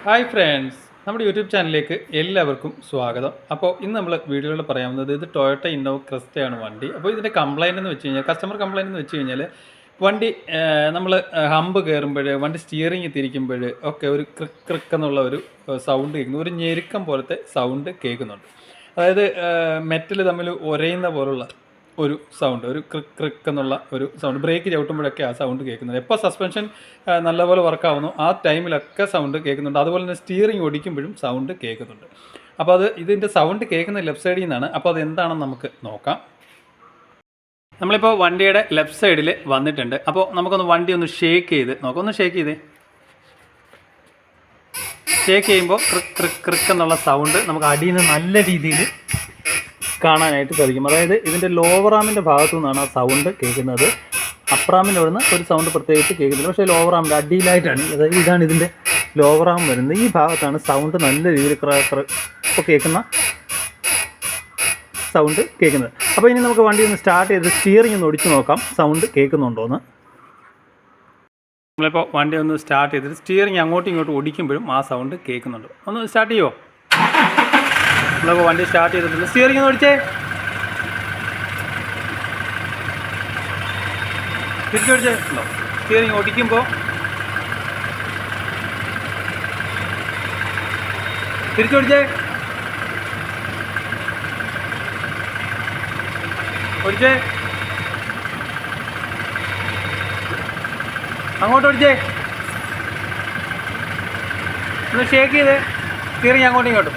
Hi friends, നമ്മുടെ YouTube ചാനലിലേക്ക് എല്ലാവർക്കും സ്വാഗതം. അപ്പോൾ ഇന്ന് നമ്മൾ വീഡിയോയിൽ പറയാവുന്നത് ഇത് ടൊയോട്ട ഇന്നോവ ക്രിസ്റ്റയാണ് വണ്ടി. അപ്പോൾ ഇതിൻ്റെ കംപ്ലയിൻ്റ് എന്ന് വെച്ച് കഴിഞ്ഞാൽ കസ്റ്റമർ കംപ്ലയിൻ്റ് എന്ന് വെച്ച് കഴിഞ്ഞാൽ വണ്ടി നമ്മൾ ഹമ്പ് കയറുമ്പോൾ വണ്ടി സ്റ്റിയറിങ് തിരിക്കുമ്പോൾ ഒക്കെ ഒരു ക്രിക്ക് ക്രിക്ക് എന്നുള്ള ഒരു സൗണ്ട് കേൾക്കുന്നു, ഒരു ഞെരുക്കം പോലത്തെ സൗണ്ട് കേൾക്കുന്നുണ്ട്. അതായത് മെറ്റൽ തമ്മിൽ ഉരയുന്ന പോലുള്ള ഒരു സൗണ്ട്, ഒരു ക്രിക്ക് ക്രിക്ക് എന്നുള്ള ഒരു സൗണ്ട്. ബ്രേക്ക് ചവിട്ടുമ്പോഴൊക്കെ ആ സൗണ്ട് കേൾക്കുന്നുണ്ട്. എപ്പോൾ സസ്പെൻഷൻ നല്ലപോലെ വർക്കാവുന്നു ആ ടൈമിലൊക്കെ സൗണ്ട് കേൾക്കുന്നുണ്ട്. അതുപോലെ തന്നെ സ്റ്റിയറിംഗ് ഓടിക്കുമ്പോഴും സൗണ്ട് കേൾക്കുന്നുണ്ട്. അപ്പോൾ ഇതിൻ്റെ സൗണ്ട് കേൾക്കുന്ന ലെഫ്റ്റ് സൈഡിൽ നിന്നാണ്. അപ്പോൾ അതെന്താണെന്ന് നമുക്ക് നോക്കാം. നമ്മളിപ്പോൾ വണ്ടിയുടെ ലെഫ്റ്റ് സൈഡിൽ വന്നിട്ടുണ്ട്. അപ്പോൾ നമുക്കൊന്ന് വണ്ടി ഒന്ന് ഷേക്ക് ചെയ്ത് നോക്കാം. ഒന്ന് ഷേക്ക് ചെയ്തേ. ഷേക്ക് ചെയ്യുമ്പോൾ ക്രിക്ക് ക്രിക്ക് ക്രിക്ക് എന്നുള്ള സൗണ്ട് നമുക്ക് അടിയിൽ നിന്ന് നല്ല രീതിയിൽ കാണാനായിട്ട് സാധിക്കും. അതായത് ഇതിൻ്റെ ലോവർ ആമിൻ്റെ ഭാഗത്തു നിന്നാണ് ആ സൗണ്ട് കേൾക്കുന്നത്. അപ്പർ ആമിൻ്റെ അവിടെ നിന്ന് ഒരു സൗണ്ട് പ്രത്യേകിച്ച് കേൾക്കുന്നില്ല. പക്ഷേ ലോവർ ആമിൻ്റെ അടിയിലായിട്ടാണ്, അതായത് ഇതാണ് ഇതിൻ്റെ ലോവർ ആം വരുന്നത്. ഈ ഭാഗത്താണ് സൗണ്ട് നല്ല രീതിയിൽ ഇപ്പോൾ കേൾക്കുന്ന സൗണ്ട് കേൾക്കുന്നത്. അപ്പോൾ ഇനി നമുക്ക് വണ്ടി ഒന്ന് സ്റ്റാർട്ട് ചെയ്ത് സ്റ്റിയറിംഗ് ഒന്ന് ഒടിച്ച് നോക്കാം, സൗണ്ട് കേൾക്കുന്നുണ്ടോയെന്ന്. നമ്മളിപ്പോൾ വണ്ടി ഒന്ന് സ്റ്റാർട്ട് ചെയ്തിട്ട് സ്റ്റിയറിംഗ് അങ്ങോട്ടും ഇങ്ങോട്ടും ഓടിക്കുമ്പോഴും ആ സൗണ്ട് കേൾക്കുന്നുണ്ട്. ഒന്ന് സ്റ്റാർട്ട് ചെയ്യുമോ? നമ്മളിപ്പോൾ വണ്ടി സ്റ്റാർട്ട് ചെയ്തിട്ടുണ്ട്. സ്റ്റിയറിംഗ് ഒന്ന് ഓടിച്ചേ. തിരിച്ചോടിച്ചേ ഉണ്ടോ? സ്റ്റിയറിംഗ് ഓടിക്കുമ്പോൾ തിരിച്ചോടിച്ചേ. ഓടിച്ചേ, അങ്ങോട്ട് ഓടിച്ചേ. ഒന്ന് ഷേക്ക് ചെയ്തേ സ്റ്റിയറിംഗ് അങ്ങോട്ടും ഇങ്ങോട്ടും.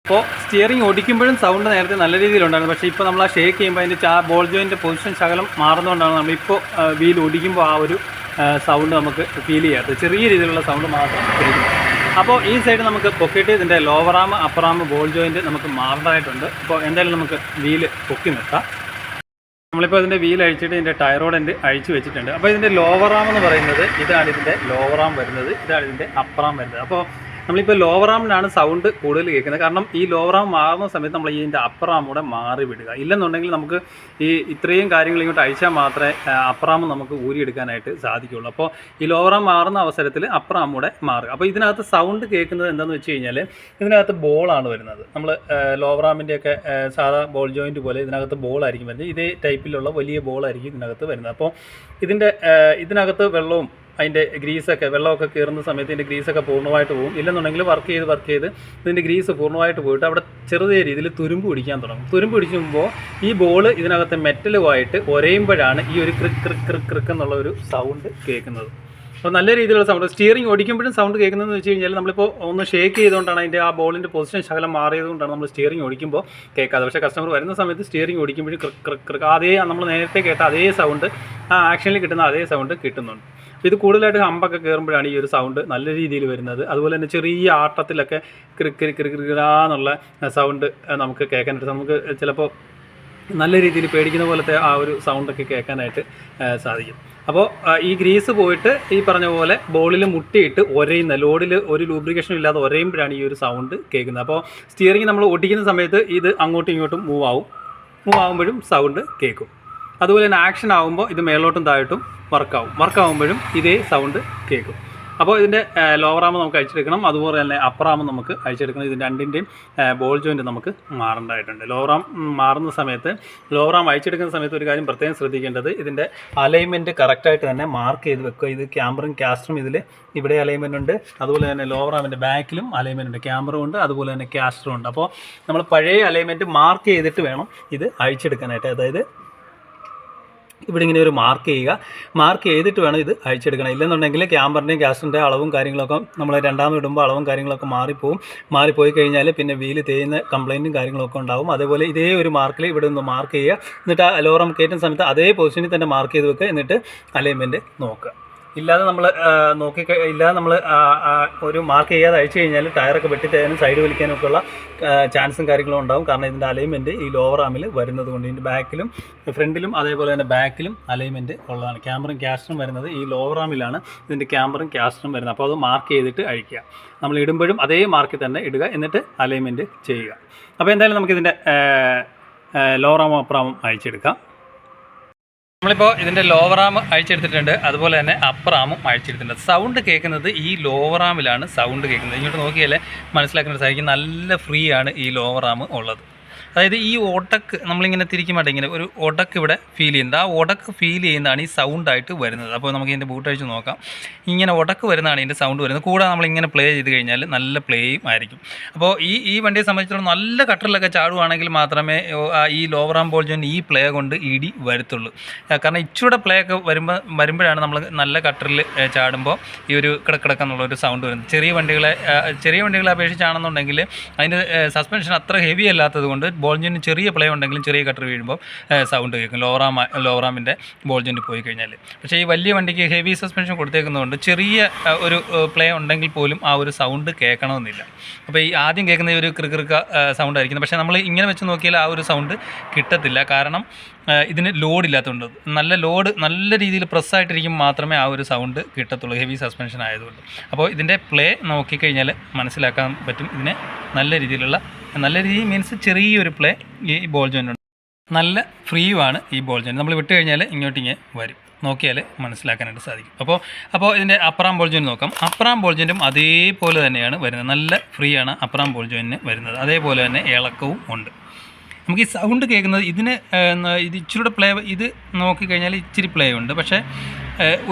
അപ്പോൾ സ്റ്റിയറിംഗ് ഓടിക്കുമ്പോഴും സൗണ്ട് നേരത്തെ നല്ല രീതിയിലുണ്ടായിരുന്നു. പക്ഷേ ഇപ്പോൾ നമ്മൾ ആ ഷേക്ക് ചെയ്യുമ്പോൾ അതിൻ്റെ ബോൾ ജോയിൻ്റെ പൊസിഷൻ ശകലം മാറുന്നതുകൊണ്ടാണ് നമ്മളിപ്പോൾ വീൽ ഓടിക്കുമ്പോൾ ആ ഒരു സൗണ്ട് നമുക്ക് ഫീൽ ചെയ്യാത്തത്. ചെറിയ രീതിയിലുള്ള സൗണ്ട് മാത്രം കേൾക്കും. അപ്പോൾ ഈ സൈഡ് നമുക്ക് പൊക്കിയിട്ട് ഇതിൻ്റെ ലോവർ ആം അപ്പർ ആം ബോൾ ജോയിൻറ്റ് നമുക്ക് മാറേണ്ടതായിട്ടുണ്ട്. അപ്പോൾ എന്തായാലും നമുക്ക് വീല് പൊക്കി നിർത്താം. നമ്മളിപ്പോൾ ഇതിൻ്റെ വീൽ അഴിച്ചിട്ട് ഇതിൻ്റെ ടയറോഡ് എൻഡ് അഴിച്ചു വെച്ചിട്ടുണ്ട്. അപ്പോൾ ഇതിൻ്റെ ലോവർ ആം എന്ന് പറയുന്നത് ഇതാണ്, ഇതിൻ്റെ ലോവർ ആം വരുന്നത് ഇതാണ്, ഇതിൻ്റെ അപ്പർ ആം വരുന്നത്. അപ്പോൾ നമ്മളിപ്പോൾ ലോവർ ആമിനാണ് സൗണ്ട് കൂടുതൽ കേൾക്കുന്നത്. കാരണം ഈ ലോവർ ആം മാറുന്ന സമയത്ത് നമ്മൾ ഇതിൻ്റെ അപ്പർ ആം കൂടെ മാറി വിടുക. ഇല്ലെന്നുണ്ടെങ്കിൽ നമുക്ക് ഈ ഇത്രയും കാര്യങ്ങൾ ഇങ്ങോട്ട് അഴിച്ചാൽ മാത്രമേ അപ്പർ ആം നമുക്ക് ഊരിയെടുക്കാനായിട്ട് സാധിക്കുകയുള്ളൂ. അപ്പോൾ ഈ ലോവർ ആം മാറുന്ന അവസരത്തിൽ അപ്പർ ആം കൂടെ മാറുക. അപ്പോൾ ഇതിനകത്ത് സൗണ്ട് കേൾക്കുന്നത് എന്താണെന്ന് വെച്ച് കഴിഞ്ഞാൽ ഇതിനകത്ത് ബോളാണ് വരുന്നത്. നമ്മൾ ലോവർ ആമിൻ്റെയൊക്കെ സാധാ ബോൾ ജോയിൻറ്റ് പോലെ ഇതിനകത്ത് ബോളായിരിക്കും വരുന്നത്. ഇതേ ടൈപ്പിലുള്ള വലിയ ബോളായിരിക്കും ഇതിനകത്ത് വരുന്നത്. അപ്പോൾ ഇതിനകത്ത് വെള്ളവും അതിൻ്റെ ഗ്രീസൊക്കെ വെള്ളമൊക്കെ കയറുന്ന സമയത്ത് ഇതിൻ്റെ ഗ്രീസൊക്കെ പൂർണ്ണമായിട്ട് പോകും. ഇല്ലെന്നുണ്ടെങ്കിൽ വർക്ക് ചെയ്ത് ഇതിൻ്റെ ഗ്രീസ് പൂർണ്ണമായിട്ട് പോയിട്ട് അവിടെ ചെറിയ രീതിയിൽ തുരുമ്പ് പിടിക്കാൻ തുടങ്ങും. തുരുമ്പ് പിടിക്കുമ്പോൾ ഈ ബോൾ ഇതിനകത്തെ മെറ്റലുമായിട്ട് ഒരയുമ്പോഴാണ് ഈ ഒരു ക്രിക്ക് ക്രിക്ക് ക്രിക്ക് ക്രിക്ക് എന്നുള്ള ഒരു സൗണ്ട് കേൾക്കുന്നത്. അപ്പോൾ നല്ല രീതിയിലുള്ള സൗണ്ട്. സ്റ്റിയറിംഗ് ഓടിക്കുമ്പോഴും സൗണ്ട് കേൾക്കുന്നതെന്ന് വെച്ച് കഴിഞ്ഞാൽ നമ്മളിപ്പോൾ ഒന്ന് ഷേക്ക് ചെയ്തുകൊണ്ടാണ് അതിൻ്റെ ആ ബോളിൻ്റെ പൊസിഷൻ ശകലം മാറിയതുകൊണ്ടാണ് നമ്മൾ സ്റ്റിയറിംഗ് ഓടിക്കുമ്പോൾ കേൾക്കാതെ. പക്ഷേ കസ്റ്റമർ വരുന്ന സമയത്ത് സ്റ്റിയറിംഗ് ഓടിക്കുമ്പോഴും ക്രിക്ക് ക്രിക്ക് ക്രിക്ക് അതേ നമ്മൾ നേരത്തെ കേട്ട അതേ സൗണ്ട് ആ ആക്ഷനിൽ കിട്ടുന്ന അതേ സൗണ്ട് കിട്ടുന്നുണ്ട്. ഇത് കൂടുതലായിട്ട് ഹമ്പൊക്കെ കയറുമ്പോഴാണ് ഈ ഒരു സൗണ്ട് നല്ല രീതിയിൽ വരുന്നത്. അതുപോലെ തന്നെ ചെറിയ ആട്ടത്തിലൊക്കെ ക്രിക്ക് ക്രിക്കിരാന്നുള്ള സൗണ്ട് നമുക്ക് കേൾക്കാനായിട്ട് നമുക്ക് ചിലപ്പോൾ നല്ല രീതിയിൽ പേടിക്കുന്ന പോലത്തെ ആ ഒരു സൗണ്ടൊക്കെ കേൾക്കാനായിട്ട് സാധിക്കും. അപ്പോൾ ഈ ഗ്രീസ് പോയിട്ട് ഈ പറഞ്ഞ പോലെ ബോളിൽ മുട്ടിയിട്ട് ഒരയുന്ന ലോഡിൽ ഒരു ലൂബ്രിക്കേഷനും ഇല്ലാതെ ഒരയുമ്പോഴാണ് ഈ ഒരു സൗണ്ട് കേൾക്കുന്നത്. അപ്പോൾ സ്റ്റിയറിംഗ് നമ്മൾ ഓടിക്കുന്ന സമയത്ത് ഇത് അങ്ങോട്ടും ഇങ്ങോട്ടും മൂവ് ആകുമ്പോഴും സൗണ്ട് കേൾക്കും. അതുപോലെ തന്നെ ആക്ഷൻ ആകുമ്പോൾ ഇത് മേലോട്ടും താഴോട്ടും വർക്കാവുമ്പോഴും ഇതേ സൗണ്ട് കേൾക്കും. അപ്പോൾ ഇതിൻ്റെ ലോവർ ആം നമുക്ക് അഴിച്ചെടുക്കണം. അതുപോലെ തന്നെ അപ്പർ ആം നമുക്ക് അഴിച്ചെടുക്കണം. ഇതിൻ്റെ രണ്ടിൻ്റെയും ബോൾ ജോയിൻറ്റ് നമുക്ക് മാറേണ്ടതായിട്ടുണ്ട്. ലോവർ ആം മാറുന്ന സമയത്ത് ലോവർ ആം അഴിച്ചെടുക്കുന്ന സമയത്ത് ഒരു കാര്യം പ്രത്യേകം ശ്രദ്ധിക്കേണ്ടത്, ഇതിൻ്റെ അലൈൻമെൻറ്റ് കറക്റ്റായിട്ട് തന്നെ മാർക്ക് ചെയ്ത് വെക്കുക. ഇത് ക്യാമറും കാസ്റ്ററും ഇതിൽ ഇവിടെ അലൈൻമെൻ്റ് ഉണ്ട്. അതുപോലെ തന്നെ ലോവർ ആമിൻ്റെ ബാക്കിലും അലൈൻമെൻ്റ് ഉണ്ട്. ക്യാമറ ഉണ്ട്, അതുപോലെ തന്നെ കാസ്റ്ററും ഉണ്ട്. അപ്പോൾ നമ്മൾ പഴയ അലൈൻമെൻറ്റ് മാർക്ക് ചെയ്തിട്ട് വേണം ഇത് അഴിച്ചെടുക്കാനായിട്ട്. അതായത് ഇവിടെ ഇങ്ങനെ ഒരു മാർക്ക് ചെയ്തിട്ട് വേണം ഇത് അഴിച്ചെടുക്കണം. ഇല്ലെന്നുണ്ടെങ്കിൽ ക്യാമറിൻ്റെയും ഗ്യാസിൻ്റെ അളവും കാര്യങ്ങളൊക്കെ നമ്മൾ രണ്ടാമത് ഇടുമ്പോൾ അളവും കാര്യങ്ങളൊക്കെ മാറിപ്പോയി കഴിഞ്ഞാൽ പിന്നെ വീല് തേയുന്ന കംപ്ലയിൻറ്റും കാര്യങ്ങളൊക്കെ ഉണ്ടാകും. അതേപോലെ ഇതേ ഒരു മാർക്കിൽ ഇവിടെ ഒന്ന് മാർക്ക് ചെയ്യുക. എന്നിട്ട് അലോറം കയറ്റുന്ന സമയത്ത് അതേ പൊസിഷനിൽ തന്നെ മാർക്ക് ചെയ്ത് വെക്കുക. എന്നിട്ട് അലൈൻമെൻറ്റ് നോക്കുക. ഇല്ലാതെ നമ്മൾ ഒരു മാർക്ക് ചെയ്യാതെ അഴിച്ചു കഴിഞ്ഞാൽ ടയറൊക്കെ വെട്ടിത്തരാനും സൈഡ് വലിക്കാനൊക്കെ ഉള്ള ചാൻസും കാര്യങ്ങളും ഉണ്ടാകും. കാരണം ഇതിൻ്റെ അലൈൻമെൻറ്റ് ഈ ലോവർ ആമിൽ വരുന്നത് കൊണ്ട് ഇതിൻ്റെ ബാക്കിലും ഫ്രണ്ടിലും അതേപോലെ തന്നെ ബാക്കിലും അലൈൻമെൻറ്റ് ഉള്ളതാണ്. ക്യാമറയും ക്യാസ്റ്ററും വരുന്നത് ഈ ലോവർ ആമിലാണ് ഇതിൻ്റെ ക്യാമറയും ക്യാസ്റ്ററും വരുന്നത്. അപ്പോൾ അത് മാർക്ക് ചെയ്തിട്ട് അഴിക്കുക. നമ്മൾ ഇടുമ്പോഴും അതേ മാർക്കിൽ തന്നെ ഇടുക. എന്നിട്ട് അലൈൻമെൻറ്റ് ചെയ്യുക. അപ്പോൾ എന്തായാലും നമുക്കിതിൻ്റെ ലോവർ ആമും അപ്പർ ആമും അഴിച്ചെടുക്കാം. നമ്മളിപ്പോൾ ഇതിൻ്റെ ലോവർ ആം അഴിച്ചെടുത്തിട്ടുണ്ട്, അതുപോലെ തന്നെ അപ്പർ ആമും അഴിച്ചെടുത്തിട്ടുണ്ട്. സൗണ്ട് കേൾക്കുന്നത് ഈ ലോവർ ആമിലാണ് സൗണ്ട് കേൾക്കുന്നത്. ഇങ്ങോട്ട് നോക്കിയാൽ മനസ്സിലാക്കാൻ സാധിക്കും, നല്ല ഫ്രീ ആണ് ഈ ലോവർ ആം ഉള്ളത്. അതായത് ഈ ഒടക്ക് നമ്മളിങ്ങനെ തിരിക്കുമ്പോൾ ഇങ്ങനെ ഒരു ഒടക്ക് ഇവിടെ ഫീൽ ചെയ്യുന്നത്, ആ ഒടക്ക് ഫീൽ ചെയ്യുന്നതാണ് ഈ സൗണ്ടായിട്ട് വരുന്നത്. അപ്പോൾ നമുക്ക് ഇതിൻ്റെ ബൂട്ടഴിച്ച് നോക്കാം. ഇങ്ങനെ ഒടക്ക് വരുന്നതാണ് ഇതിൻ്റെ സൗണ്ട് വരുന്നത്. കൂടാതെ നമ്മളിങ്ങനെ പ്ലേ ചെയ്ത് കഴിഞ്ഞാൽ നല്ല പ്ലേയും ആയിരിക്കും. അപ്പോൾ ഈ വണ്ടിയെ സംബന്ധിച്ചിടത്തോളം നല്ല കട്ടറിലൊക്കെ ചാടുവാണെങ്കിൽ മാത്രമേ ഈ ലോവർ ആം ബോൾ ജോയിൻ ഈ പ്ലേ കൊണ്ട് ഇടി വരത്തുള്ളൂ. കാരണം ഇച്ചിരി പ്ലേ ഒക്കെ വരുമ്പോഴാണ് നമ്മൾ നല്ല കട്ടറിൽ ചാടുമ്പോൾ ഈ ഒരു കിടക്കിടക്കെന്നുള്ള ഒരു സൗണ്ട് വരുന്നത്. ചെറിയ വണ്ടികളെ അപേക്ഷിച്ചാണെന്നുണ്ടെങ്കിൽ അതിൻ്റെ സസ്പെൻഷൻ അത്ര ഹെവി അല്ലാത്തത് കൊണ്ട് ബോൾ ജോയിന് ചെറിയ പ്ലേ ഉണ്ടെങ്കിലും ചെറിയ കട്ടർ വീഴുമ്പോൾ സൗണ്ട് കേൾക്കും, ലോവറാമിൻ്റെ ബോൾ ജോയിന് പോയി കഴിഞ്ഞാൽ. പക്ഷേ ഈ വലിയ വണ്ടിക്ക് ഹെവി സസ്പെൻഷൻ കൊടുത്തേക്കുന്നതുകൊണ്ട് ചെറിയ ഒരു പ്ലേ ഉണ്ടെങ്കിൽ പോലും ആ ഒരു സൗണ്ട് കേൾക്കണമെന്നില്ല. അപ്പോൾ ഈ ആദ്യം കേൾക്കുന്ന ഒരു ക്രിക്ക സൗണ്ട് ആയിരിക്കുന്നത്. പക്ഷേ നമ്മൾ ഇങ്ങനെ വെച്ച് നോക്കിയാൽ ആ ഒരു സൗണ്ട് കിട്ടത്തില്ല. കാരണം ഇതിന് ലോഡില്ലാത്തതുകൊണ്ട്, നല്ല രീതിയിൽ പ്രസ്സായിട്ടിരിക്കും മാത്രമേ ആ ഒരു സൗണ്ട് കിട്ടത്തുള്ളൂ, ഹെവി സസ്പെൻഷൻ ആയതുകൊണ്ട്. അപ്പോൾ ഇതിൻ്റെ പ്ലേ നോക്കിക്കഴിഞ്ഞാൽ മനസ്സിലാക്കാൻ പറ്റും. ഇതിന് നല്ല രീതിയിൽ മീൻസ് ചെറിയൊരു പ്ലേ ഈ ബോൾ ജോയിനുണ്ട്. നല്ല ഫ്രീയുമാണ് ഈ ബോൾ ജോയിൻ. നമ്മൾ വിട്ട് കഴിഞ്ഞാൽ ഇങ്ങോട്ടിങ്ങനെ വരും, നോക്കിയാൽ മനസ്സിലാക്കാനായിട്ട് സാധിക്കും. അപ്പോൾ ഇതിൻ്റെ അപ്പറാം ബോൾ ജോയിൻ നോക്കാം. അപ്പറാം ബോൾ ജോയിനും അതേപോലെ തന്നെയാണ് വരുന്നത്. നല്ല ഫ്രീ ആണ് അപ്പറാം ബോൾ ജോയിന് വരുന്നത്. അതേപോലെ തന്നെ ഇളക്കവും ഉണ്ട്. നമുക്ക് ഈ സൗണ്ട് കേൾക്കുന്നത് ഇത് ഇച്ചിരി പ്ലേ, ഇത് നോക്കിക്കഴിഞ്ഞാൽ ഇച്ചിരി പ്ലേ ഉണ്ട്. പക്ഷേ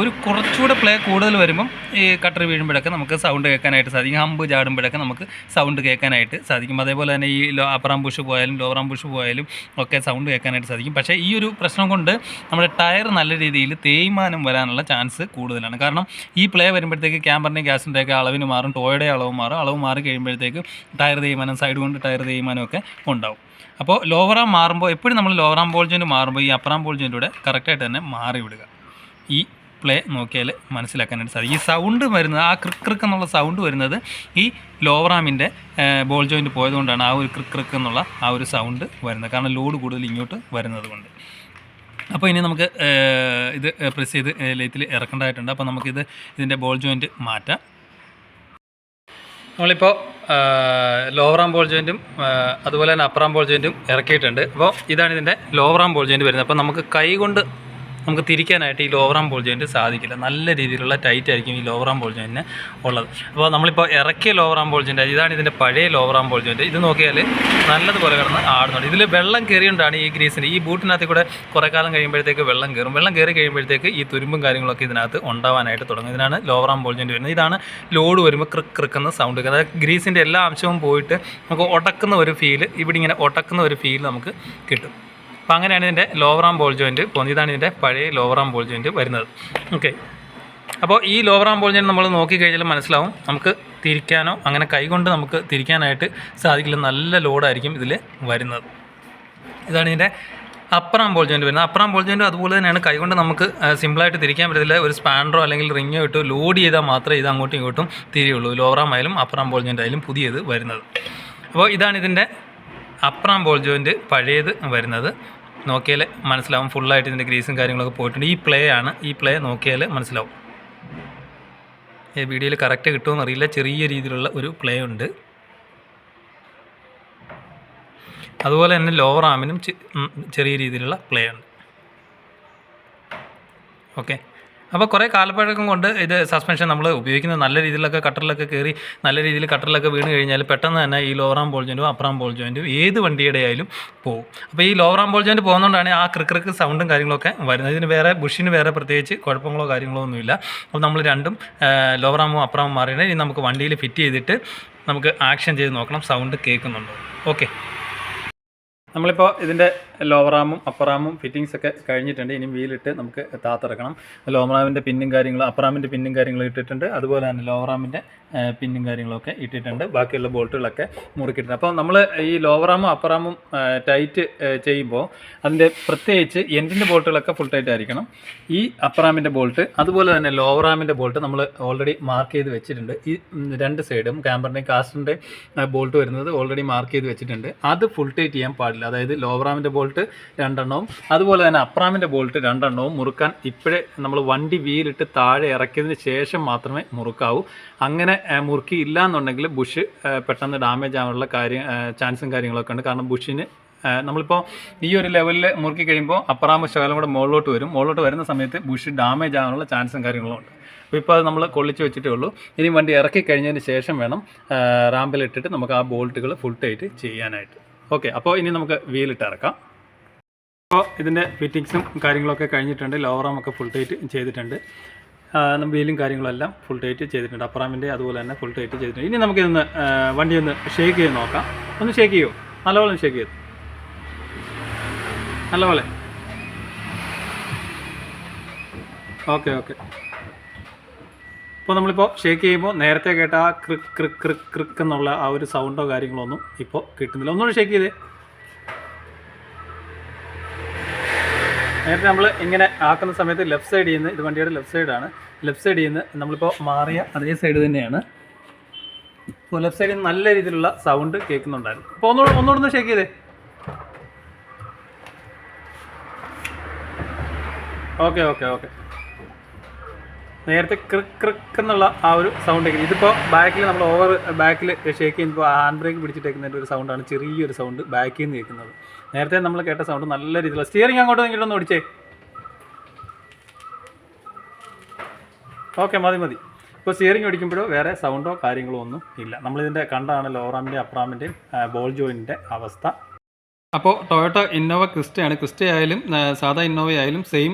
ഒരു കുറച്ചുകൂടെ പ്ലേ കൂടുതൽ വരുമ്പം ഈ കട്ടർ വീഴുമ്പോഴൊക്കെ നമുക്ക് സൗണ്ട് കേൾക്കാനായിട്ട് സാധിക്കും. ഹമ്പ് ചാടുമ്പോഴൊക്കെ നമുക്ക് സൗണ്ട് കേൾക്കാനായിട്ട് സാധിക്കും. അതേപോലെ തന്നെ ഈ അപ്പറാം പുഷ് പോയാലും ലോവറാം പുഷ് പോയാലും ഒക്കെ സൗണ്ട് കേൾക്കാനായിട്ട് സാധിക്കും. പക്ഷേ ഈ ഒരു പ്രശ്നം കൊണ്ട് നമ്മുടെ ടയർ നല്ല രീതിയിൽ തേയ്മാനം വരാനുള്ള ചാൻസ് കൂടുതലാണ്. കാരണം ഈ പ്ലേ വരുമ്പോഴത്തേക്ക് ക്യാമ്പറിൻ്റെയും ഗ്യാസിൻ്റെയൊക്കെ അളവിന് മാറും, ടോയുടെ അളവ് മാറി കഴിയുമ്പോഴത്തേക്ക് ടയർ തേയ്മാനം, സൈഡ് കൊണ്ട് ടയർ തേയ്മാനമൊക്കെ ഉണ്ടാവും. അപ്പോൾ ലോവറാം മാറുമ്പോൾ എപ്പോഴും നമ്മൾ ലോവറാം ബോൾ ജോയിൻറ്റ് മാറുമ്പോൾ ഈ അപ്പറാം ബോൾ ജോയിൻറ്റൂടെ കറക്റ്റായിട്ട് തന്നെ മാറി വിടുക. ഈ പ്ലേ നോക്കിയാൽ മനസ്സിലാക്കാനായിട്ട് സാധിക്കും. ഈ സൗണ്ട് വരുന്നത്, ആ ക്രിക്ക് എന്നുള്ള സൗണ്ട് വരുന്നത് ഈ ലോവറാമിൻ്റെ ബോൾ ജോയിൻറ്റ് പോയതുകൊണ്ടാണ് ആ ഒരു ക്രിക്ക് എന്നുള്ള ആ ഒരു സൗണ്ട് വരുന്നത്. കാരണം ലോഡ് കൂടുതൽ ഇങ്ങോട്ട് വരുന്നത് കൊണ്ട്. അപ്പോൾ ഇനി നമുക്ക് ഇത് പ്രസ് ചെയ്ത് ലെയ്ത്തിൽ ഇറക്കേണ്ടതായിട്ടുണ്ട്. അപ്പോൾ ഇതിൻ്റെ ബോൾ ജോയിൻറ്റ് മാറ്റാം. നമ്മളിപ്പോൾ ലോവറാം ബോൾ ജോയിൻറ്റും അതുപോലെ തന്നെ അപ്പറാം ബോൾ ജോയിൻറ്റും ഇറക്കിയിട്ടുണ്ട്. അപ്പോൾ ഇതാണ് ഇതിൻ്റെ ലോവറാം ബോൾ ജോയിൻറ്റ് വരുന്നത്. അപ്പോൾ നമുക്ക് കൈ കൊണ്ട് നമുക്ക് തിരിക്കാനായിട്ട് ഈ ലോവറാം ബോൾ ജോയിൻറ്റ് സാധിക്കില്ല. നല്ല രീതിയിലുള്ള ടൈറ്റ് ആയിരിക്കും ഈ ലോവറാം ബോൾ ജോയിൻറ്റിന് ഉള്ളത്. അപ്പോൾ നമ്മളിപ്പോൾ ഇറക്കിയ ലോവറാം ബോൾ ജോയിൻറ്റ്, ഇതാണ് ഇതിൻ്റെ പഴയ ലോവറാം ബോൾ ജോയിൻറ്റ്. ഇത് നോക്കിയാൽ നല്ലതുപോലെ കിടന്ന് ആടുന്നുണ്ട്. ഇതിൽ വെള്ളം കയറിയുകൊണ്ടാണ് ഈ ഗ്രീസിന്, ഈ ബൂട്ടിനകത്ത് കൂടെ കുറേ കാലം കഴിയുമ്പോഴത്തേക്ക് വെള്ളം കയറി കഴിയുമ്പോഴത്തേക്ക് ഈ തുരുമ്പും കാര്യങ്ങളൊക്കെ ഇതിനകത്ത് ഉണ്ടാവാനായിട്ട് തുടങ്ങും. ഇതിനാണ് ലോവറാം ബോൾ ജോയിൻറ്റ് വരുന്നത്. ഇതാണ് ലോഡ് വരുമ്പോൾ ക്രിക്കുന്ന സൗണ്ട്. അതായത് ഗ്രീസിൻ്റെ എല്ലാ അംശവും പോയിട്ട് നമുക്ക് ഒടക്കുന്ന ഒരു ഫീൽ, ഇവിടെ ഇങ്ങനെ ഒടക്കുന്ന ഒരു ഫീൽ നമുക്ക് കിട്ടും. അപ്പോൾ അങ്ങനെയാണ് ഇതിൻ്റെ ലോവറാം ബോൾ ജോയിൻറ്റ് പോകുന്നത്. ഇതാണ് ഇതിൻ്റെ പഴയ ലോവറാം ബോൾ ജോയിൻറ്റ് വരുന്നത്. ഓക്കെ, അപ്പോൾ ഈ ലോവറാം ബോൾ ജോയിൻറ്റ് നമ്മൾ നോക്കിക്കഴിഞ്ഞാൽ മനസ്സിലാവും, നമുക്ക് തിരിക്കാനോ അങ്ങനെ കൈകൊണ്ട് നമുക്ക് തിരിക്കാനായിട്ട് സാധിക്കില്ല. നല്ല ലോഡായിരിക്കും ഇതിൽ വരുന്നത്. ഇതാണ് ഇതിൻ്റെ അപ്പറാം ബോൾ ജോയിൻറ്റ് വരുന്നത്. അപ്പറാം ബോൾ ജോയിൻറ്റ് അതുപോലെ തന്നെയാണ്, കൈകൊണ്ട് നമുക്ക് സിമ്പിളായിട്ട് തിരിക്കാൻ പറ്റത്തില്ല. ഒരു സ്പാൻഡറോ അല്ലെങ്കിൽ റിങ്ങോ ഇട്ട് ലോഡ് ചെയ്താൽ മാത്രമേ ഇത് അങ്ങോട്ടും ഇങ്ങോട്ടും തിരിയുള്ളൂ. ലോവറാം ആയാലും അപ്പറാം ബോൾ ജോയിൻറ്റ് ആയാലും പുതിയത് വരുന്നത്. അപ്പോൾ ഇതാണ് ഇതിൻ്റെ അപ്പറാം ബോൾ ജോയിൻറ്റ് പഴയത് വരുന്നത്. നോക്കിയാൽ മനസ്സിലാവും, ഫുള്ളായിട്ട് ഇതിൻ്റെ ഗ്രീസും കാര്യങ്ങളൊക്കെ പോയിട്ടുണ്ട്. ഈ പ്ലേ ആണ്, ഈ പ്ലേ നോക്കിയാൽ മനസ്സിലാവും. ഈ വീഡിയോയിൽ കറക്റ്റ് കിട്ടുമെന്ന് അറിയില്ല, ചെറിയ രീതിയിലുള്ള ഒരു പ്ലേ ഉണ്ട്. അതുപോലെ തന്നെ ലോവർ ആമിനും ചെറിയ രീതിയിലുള്ള പ്ലേ ഉണ്ട്. ഓക്കെ, അപ്പോൾ കുറേ കാലപ്പഴക്കം കൊണ്ട് ഇത് സസ്പെൻഷൻ നമ്മൾ ഉപയോഗിക്കുന്നത് നല്ല രീതിയിലൊക്കെ കട്ടറിലൊക്കെ കയറി നല്ല രീതിയിൽ കട്ടറിലൊക്കെ വീണ് കഴിഞ്ഞാൽ പെട്ടെന്ന് തന്നെ ഈ ലോവറാം ബോൾ ജോയിൻറ്റും അപ്പറാം ബോൾ ജോയിൻറ്റും ഏത് വണ്ടിയുടെ ആയാലും പോകും. അപ്പോൾ ഈ ലോവറാം ബോൾ ജോയിൻറ്റ് പോകുന്നതുകൊണ്ടാണ് ആ ക്രിക്ക് സൗണ്ടും കാര്യങ്ങളൊക്കെ വരുന്നത്. ഇതിന് ബുഷിന് വേറെ പ്രത്യേകിച്ച് കുഴപ്പങ്ങളോ കാര്യങ്ങളോ ഒന്നുമില്ല. അപ്പോൾ നമ്മൾ രണ്ടും ലോവറാമും അപ്പറാമും മാറിയിട്ട് ഇനി നമുക്ക് വണ്ടിയിൽ ഫിറ്റ് ചെയ്തിട്ട് നമുക്ക് ആക്ഷൻ ചെയ്ത് നോക്കണം സൗണ്ട് കേൾക്കുന്നുണ്ടോ. ഓക്കെ, നമ്മളിപ്പോൾ ഇതിൻ്റെ ലോവറാമും അപ്പറാമും ഫിറ്റിങ്സൊക്കെ കഴിഞ്ഞിട്ടുണ്ട്. ഇനി വീലിട്ട് നമുക്ക് താത്തിറക്കണം. ലോവറാമിൻ്റെ പിന്നും കാര്യങ്ങളും അപ്പറാമിൻ്റെ പിന്നും കാര്യങ്ങളും ഇട്ടിട്ടുണ്ട്. അതുപോലെ തന്നെ ലോവറാമിൻ്റെ പിന്നും കാര്യങ്ങളൊക്കെ ഇട്ടിട്ടുണ്ട്. ബാക്കിയുള്ള ബോൾട്ടുകളൊക്കെ മുറുക്കിയിട്ടുണ്ട്. അപ്പോൾ നമ്മൾ ഈ ലോവറാമും അപ്പറാമും ടൈറ്റ് ചെയ്യുമ്പോൾ അതിൻ്റെ പ്രത്യേകിച്ച് എൻഡിൻ്റെ ബോൾട്ടുകളൊക്കെ ഫുൾ ടൈറ്റ് ആയിരിക്കണം. ഈ അപ്പറാമിൻ്റെ ബോൾട്ട് അതുപോലെ തന്നെ ലോവറാമിൻ്റെ ബോൾട്ട് നമ്മൾ ഓൾറെഡി മാർക്ക് ചെയ്ത് വെച്ചിട്ടുണ്ട്. ഈ രണ്ട് സൈഡും ക്യാമ്പറിൻ്റെയും കാസ്റ്ററിൻ്റെയും ബോൾട്ട് വരുന്നത് ഓൾറെഡി മാർക്ക് ചെയ്ത് വെച്ചിട്ടുണ്ട്. അത് ഫുൾ ടൈറ്റ് ചെയ്യാൻ പാടില്ല. അതായത് ലോവറാമിൻ്റെ ബോൾട്ട് 2 അതുപോലെ തന്നെ അപ്പറാമിൻ്റെ ബോൾട്ട് 2 മുറുക്കാൻ ഇപ്പോഴേ നമ്മൾ വണ്ടി വീലിട്ട് താഴെ ഇറക്കിയതിന് ശേഷം മാത്രമേ മുറുക്കാവൂ. അങ്ങനെ മുറുക്കി ഇല്ല എന്നുണ്ടെങ്കിൽ ബുഷ് പെട്ടെന്ന് ഡാമേജ് ആവാനുള്ള ചാൻസും കാര്യങ്ങളൊക്കെ ഉണ്ട്. കാരണം ബുഷിന് നമ്മളിപ്പോൾ ഈ ഒരു ലെവലിൽ മുറുക്കി കഴിയുമ്പോൾ അപ്പറാമ്പ് ശകലം കൂടെ മുകളിലോട്ട് വരുന്ന സമയത്ത് ബുഷ് ഡാമേജ് ആകാനുള്ള ചാൻസും കാര്യങ്ങളും ഉണ്ട്. അപ്പോൾ ഇപ്പോൾ അത് നമ്മൾ കൊള്ളിച്ച് വെച്ചിട്ടേ ഉള്ളൂ. ഇനി വണ്ടി ഇറക്കി കഴിഞ്ഞതിന് ശേഷം വേണം റാമ്പിലിട്ടിട്ട് നമുക്ക് ആ ബോൾട്ടുകൾ ഫുൾ ടൈറ്റ് ചെയ്യാനായിട്ട്. ഓക്കെ, അപ്പോൾ ഇനി നമുക്ക് വീലിട്ട് ഇറക്കാം. അപ്പോൾ ഇതിൻ്റെ ഫിറ്റിങ്സും കാര്യങ്ങളൊക്കെ കഴിഞ്ഞിട്ടുണ്ട്. ലോവർ റാമൊക്കെ ഫുൾ ടൈറ്റ് ചെയ്തിട്ടുണ്ട്. വീലും കാര്യങ്ങളെല്ലാം ഫുൾ ടൈറ്റ് ചെയ്തിട്ടുണ്ട്. അപ്പറാമിൻ്റെ അതുപോലെ തന്നെ ഫുൾ ടൈറ്റ് ചെയ്തിട്ടുണ്ട്. ഇനി നമുക്കിതൊന്ന് വണ്ടി ഒന്ന് ഷേക്ക് ചെയ്ത് നോക്കാം. ഒന്ന് ഷേക്ക് ചെയ്യുമോ? നല്ലപോലെ ഷേക്ക് ചെയ്തു, നല്ലപോലെ. ഓക്കെ. ഇപ്പോൾ നമ്മളിപ്പോൾ ഷേക്ക് ചെയ്യുമ്പോൾ നേരത്തെ കേട്ട ആ ക്രിക്ക് ക്രിക്ക് ക്രിക്ക് ക്രിക്ക് എന്നുള്ള ആ ഒരു സൗണ്ടോ കാര്യങ്ങളോ ഒന്നും ഇപ്പോൾ കിട്ടുന്നില്ല. ഒന്നുകൂടി ഷേക്ക് ചെയ്തേ. നേരത്തെ നമ്മൾ ഇങ്ങനെ ആക്കുന്ന സമയത്ത് ലെഫ്റ്റ് സൈഡിൽ നിന്ന്, ഇത് വണ്ടിയുടെ ലെഫ്റ്റ് സൈഡാണ്, ലെഫ്റ്റ് സൈഡിൽ നിന്ന് നമ്മളിപ്പോൾ മാറിയ അതേ സൈഡ് തന്നെയാണ്. ഇപ്പോൾ ലെഫ്റ്റ് സൈഡിൽ നിന്ന് നല്ല രീതിയിലുള്ള സൗണ്ട് കേൾക്കുന്നുണ്ടായിരുന്നു. അപ്പോൾ ഒന്നുകൂടെ ഷേക്ക് ചെയ്തേ. ഓക്കെ. നേരത്തെ ക്രിക്ക് ക്രിക്ക് എന്നുള്ള ആ ഒരു സൗണ്ട് കേൾക്കുന്നത്. ഇതിപ്പോൾ ബാക്കിൽ നമ്മൾ ബാക്കിൽ ഷേക്ക് ചെയ്യുമ്പോൾ ഹാൻഡ് ബ്രേക്ക് പിടിച്ചിട്ടേക്കുന്നതിൻ്റെ ഒരു സൗണ്ടാണ്, ചെറിയൊരു സൗണ്ട് ബാക്കിൽ നിന്ന് കേൾക്കുന്നത്. നേരത്തെ നമ്മൾ കേട്ട സൗണ്ട് നല്ല രീതിയിലുള്ള. സ്റ്റിയറിംഗ് അങ്ങോട്ടും ഇങ്ങോട്ടൊന്ന് ഓടിച്ചേ. ഓക്കെ, മതി. ഇപ്പോൾ സ്റ്റിയറിംഗ് ഓടിക്കുമ്പോഴോ വേറെ സൗണ്ടോ കാര്യങ്ങളോ ഒന്നും ഇല്ല. നമ്മളിതിൻ്റെ കണ്ടാണ് ലോറാമിൻ്റെയും അപ്രാമിൻ്റെയും ബോൾ ജോയിൻ്റെ അവസ്ഥ. അപ്പോൾ ടൊയോട്ട ഇന്നോവ ക്രിസ്റ്റയാണ്. ക്രിസ്റ്റ ആയാലും സാധാ ഇന്നോവ ആയാലും സെയിം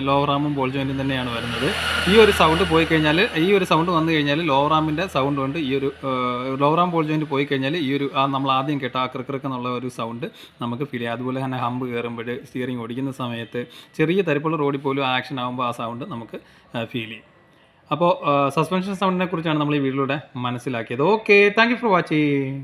ലോവർ റാമും ബോൾ ജോയിൻറ്റും തന്നെയാണ് വരുന്നത്. ഈ ഒരു സൗണ്ട് പോയി കഴിഞ്ഞാൽ, ഈ ഒരു സൗണ്ട് വന്നു കഴിഞ്ഞാൽ ലോവർ റാമിൻ്റെ സൗണ്ട് കൊണ്ട് ഈ ഒരു ലോവർ റാം ബോൾ ജോയിൻറ്റ് പോയി കഴിഞ്ഞാൽ ഈ ഒരു നമ്മൾ ആദ്യം കേട്ട ആ ക്രിക്ക് എന്നുള്ള ഒരു സൗണ്ട് നമുക്ക് ഫീൽ ചെയ്യാം. അതുപോലെ തന്നെ ഹമ്പ് കയറുമ്പോൾ സ്റ്റിയറിംഗ് ഓടിക്കുന്ന സമയത്ത് ചെറിയ തരിപ്പുള്ള റോഡിൽ പോലും ആക്ഷൻ ആകുമ്പോൾ ആ സൗണ്ട് നമുക്ക് ഫീൽ ചെയ്യും. അപ്പോൾ സസ്പെൻഷൻ സൗണ്ടിനെ കുറിച്ചാണ് നമ്മൾ ഈ വീഡിയോയിലൂടെ മനസ്സിലാക്കിയത്. Okay, thank you for watching.